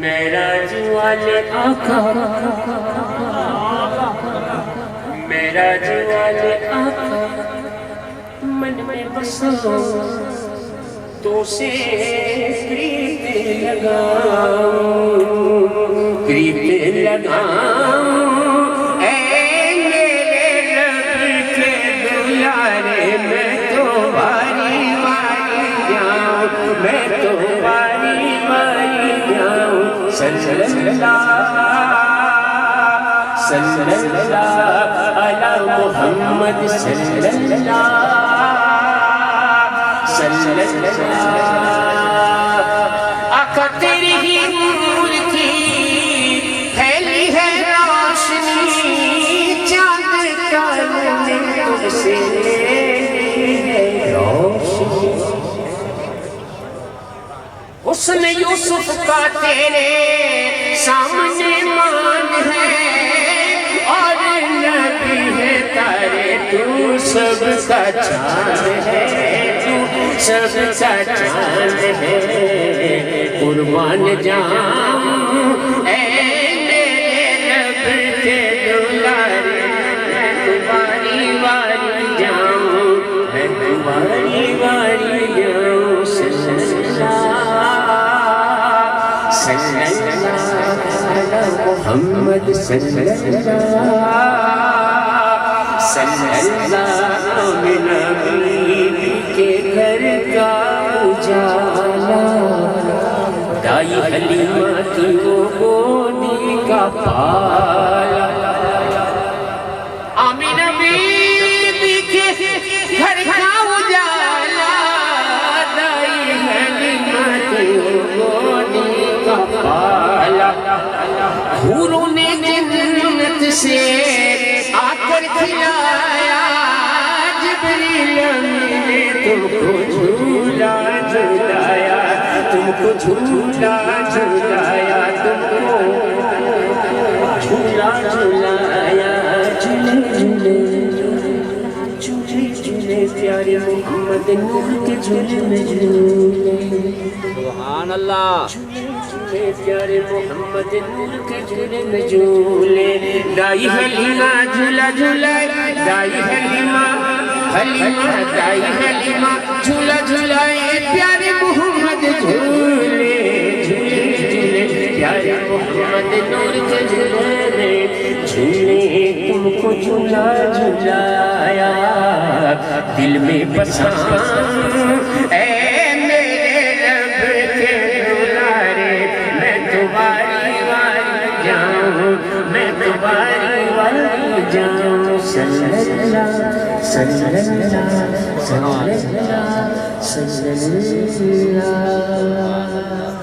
معراج والے آقا، معراج والے آقا من میں بسو تو سے پریت لگاؤں، پریت لگاؤں اے میرے رب کے دلارے، میں تو باری باری جاؤں، میں تو باری باری جاؤں، صلی اللہ صلی اللہ علی محمد صلی اللہ صلی اللہ۔ آقا تیری ہی نور کی پھیلی ہے روشنی، چاند کا تجھ سے روشنی، حسن یوسف کا تیرے سامنے مان ہے، اور نبی ہے تارے تو سب کا چاند ہے، تو سب کا چاند ہے، قربان جاؤں اے میرے رب کے دلارے، میں تمہاری باری جاؤں، میں تمہاری باری جاؤں، صلی اللہ محمد صلی اللہ صلی اللہ، نبی کے گھر کا اجالا، دائی حلیمہ کی وہ گودی کا پالا، آمینہ بی کے گھر کا اجالا، دائی حلیمہ کی وہ گودی کا پالا، حوروں نے جنت سے آ کر کھلایا، جبریل نے تم کو جھولا جھولایا، تم کو جھولا جھولایا، تم کو جھولا جھولایا، جھولے جھولے جھولے جھولے پیارے محمد نور کے جھولے میں جھولے، سبحان اللہ، پیارے محمد نور کے جھولے میں جھولے، دائی حلیمہ جھولا جھولائے، دائی حلیمہ حلیمہ دائی حلیمہ جھولا جھولائے، پیارے محمد جھولے جھولے جھولے، پیارے محمد نور کے جھولے میں جھولے، تم کو جھولا جھولایا، دل میں بسا اے میرے رب کے دلارے، میں تمہاری باری جاؤں، میں تمہاری باری جاؤں، صلی اللہ صلی اللہ صلی اللہ صلی اللہ۔